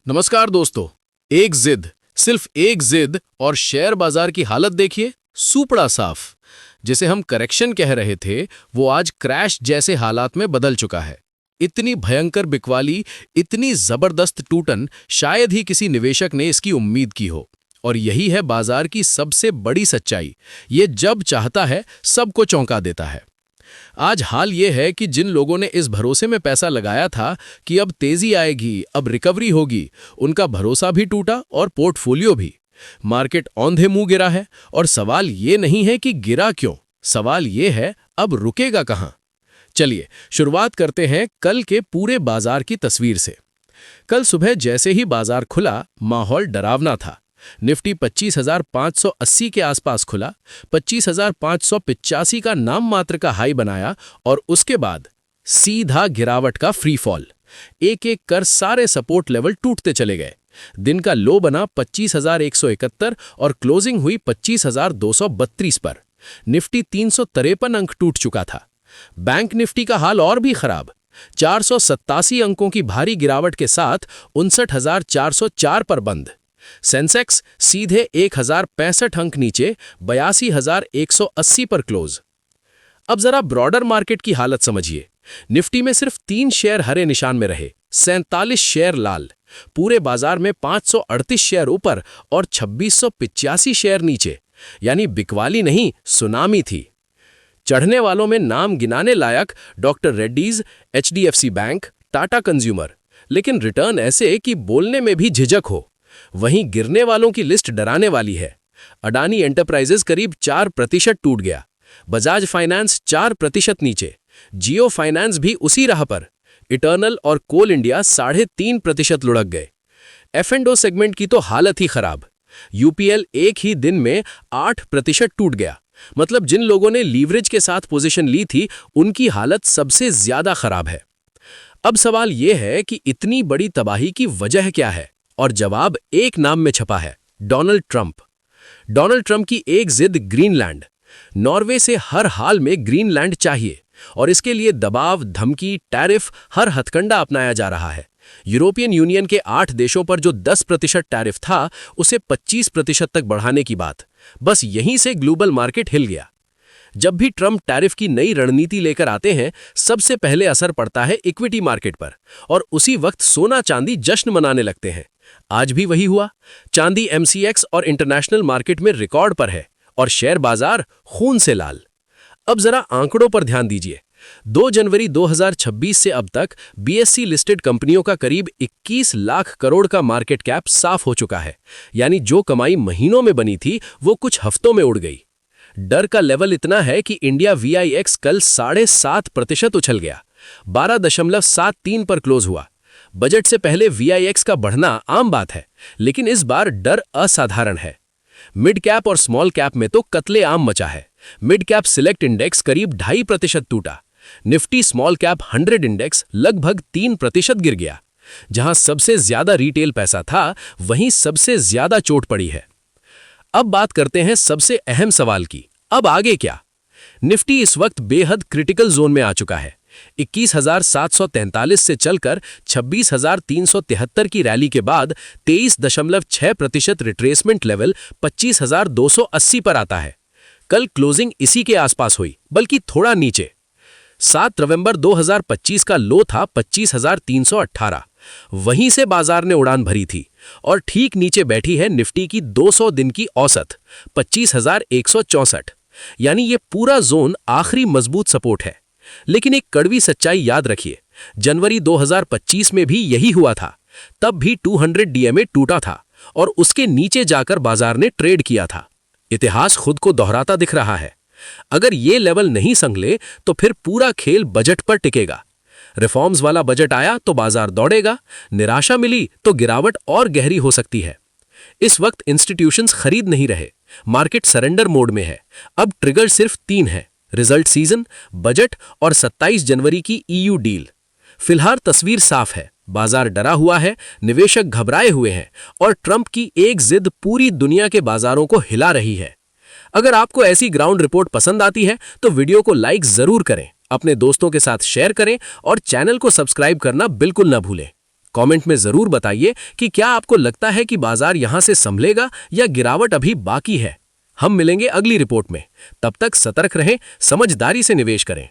नमस्कार दोस्तों। एक जिद, सिर्फ एक जिद और शेयर बाजार की हालत देखिए, सूपड़ा साफ। जिसे हम करेक्शन कह रहे थे, वो आज क्रैश जैसे हालात में बदल चुका है। इतनी भयंकर बिकवाली, इतनी जबरदस्त टूटन शायद ही किसी निवेशक ने इसकी उम्मीद की हो। और यही है बाजार की सबसे बड़ी सच्चाई, ये जब चाहता है सबको चौंका देता है। आज हाल ये है कि जिन लोगों ने इस भरोसे में पैसा लगाया था कि अब तेजी आएगी, अब रिकवरी होगी, उनका भरोसा भी टूटा और पोर्टफोलियो भी। मार्केट औंधे मुंह गिरा है और सवाल ये नहीं है कि गिरा क्यों, सवाल ये है अब रुकेगा कहां। चलिए शुरुआत करते हैं कल के पूरे बाजार की तस्वीर से। कल सुबह जैसे ही बाजार खुला, माहौल डरावना था। निफ्टी 25,580 के आसपास खुला, 25,585 का नाम मात्र का हाई बनाया और उसके बाद सीधा गिरावट का फ्री फॉल। एक एक कर सारे सपोर्ट लेवल टूटते चले गए। दिन का लो बना 25,171 और क्लोजिंग हुई 25,232 पर। निफ्टी 353 अंक टूट चुका था। बैंक निफ्टी का हाल और भी खराब। 487 अंकों की भारी गिरावट के साथ 59,404 पर बंद। सेंसेक्स सीधे 1,065 अंक नीचे 82,180 पर क्लोज। अब जरा ब्रॉडर मार्केट की हालत समझिए। निफ्टी में सिर्फ 3 शेयर हरे निशान में रहे, 47 शेयर लाल। पूरे बाजार में 538 शेयर ऊपर और 2685 शेयर नीचे, यानी बिकवाली नहीं, सुनामी थी। चढ़ने वालों में नाम गिनाने लायक doctor Reddy's, HDFC bank, Tata consumer, लेकिन रिटर्न ऐसे कि बोलने में भी झिझक हो। वहीं गिरने वालों की लिस्ट डराने वाली है। अडानी एंटरप्राइजेज करीब 4% टूट गया, बजाज फाइनेंस 4% नीचे, जियो फाइनेंस भी उसी राह पर, इटर्नल और कोल इंडिया 3.5% लुढ़क गए। F&O सेगमेंट की तो हालत ही खराब। UPL एक ही दिन में 8% टूट गया। मतलब जिन लोगों ने लीवरेज के साथ पोजीशन ली थी, उनकी हालत सबसे ज्यादा खराब है। अब सवाल यह है कि इतनी बड़ी तबाही की वजह क्या है, और जवाब एक नाम में छपा है, डोनाल्ड ट्रंप। डोनाल्ड ट्रंप की एक जिद ग्रीनलैंड। नॉर्वे से हर हाल में ग्रीनलैंड चाहिए और इसके लिए दबाव, धमकी, टैरिफ, हर हथकंडा अपनाया जा रहा है। यूरोपियन यूनियन के 8 देशों पर जो 10% टैरिफ था, उसे 25% तक बढ़ाने की बात। बस यहीं से ग्लोबल मार्केट हिल गया। जब भी ट्रंप टैरिफ की नई रणनीति लेकर आते हैं, सबसे पहले असर पड़ता है इक्विटी मार्केट पर और उसी वक्त सोना चांदी जश्न मनाने लगते हैं। आज भी वही हुआ। चांदी MCX और इंटरनेशनल मार्केट में रिकॉर्ड पर है और शेयर बाजार खून से लाल। अब जरा आंकड़ों पर ध्यान दीजिए। 2 जनवरी 2026 से अब तक BSE लिस्टेड कंपनियों का करीब 21 लाख करोड़ का मार्केट कैप साफ हो चुका है। यानी जो कमाई महीनों में बनी थी, वो कुछ हफ्तों में उड़ गई। डर का लेवल इतना है कि इंडिया VIX कल 7.5% उछल गया, 12.73 पर क्लोज हुआ। बजट से पहले VIX का बढ़ना आम बात है, लेकिन इस बार डर असाधारण है। मिड कैप और स्मॉल कैप में तो कत्ले आम मचा है। मिड कैप सिलेक्ट इंडेक्स करीब 2.5% टूटा। निफ्टी स्मॉल कैप 100 इंडेक्स लगभग 3% गिर गया। जहां सबसे ज्यादा रिटेल पैसा था, वहीं सबसे ज्यादा चोट पड़ी है। अब बात करते हैं सबसे अहम सवाल की, अब आगे क्या। निफ्टी इस वक्त बेहद क्रिटिकल जोन में आ चुका है। 21,743 से चलकर 26,373 की रैली के बाद 23.6% रिट्रेसमेंट लेवल 25,280 पर आता है। कल क्लोजिंग इसी के आसपास हुई, बल्कि थोड़ा नीचे। 7 नवंबर 2025 का लो था 25,318। वहीं से बाजार ने उड़ान भरी थी और ठीक नीचे बैठी है निफ्टी की 200 दिन की औसत 25,164। यानी ये पूरा जोन आखिरी मजबूत सपोर्ट है। लेकिन एक कड़वी सच्चाई याद रखिए, जनवरी 2025 में भी यही हुआ था। तब भी 200 DMA टूटा था और उसके नीचे जाकर बाजार ने ट्रेड किया था। इतिहास खुद को दोहराता दिख रहा है। अगर ये लेवल नहीं संभले तो फिर पूरा खेल बजट पर टिकेगा। रिफॉर्म्स वाला बजट आया तो बाजार दौड़ेगा, निराशा मिली तो गिरावट और गहरी हो सकती है। इस वक्त इंस्टीट्यूशंस खरीद नहीं रहे, मार्केट सरेंडर मोड में है। अब ट्रिगर सिर्फ 3 है, रिजल्ट सीजन, बजट और 27 जनवरी की EU डील। फिलहाल तस्वीर साफ है, बाजार डरा हुआ है, निवेशक घबराए हुए हैं और ट्रंप की एक जिद पूरी दुनिया के बाजारों को हिला रही है। अगर आपको ऐसी ग्राउंड रिपोर्ट पसंद आती है तो वीडियो को लाइक जरूर करें, अपने दोस्तों के साथ शेयर करें और चैनल को सब्सक्राइब करना बिल्कुल न भूलें। कमेंट में जरूर बताइए कि क्या आपको लगता है कि बाजार यहां से संभलेगा या गिरावट अभी बाकी है। हम मिलेंगे अगली रिपोर्ट में। तब तक सतर्क रहें, समझदारी से निवेश करें।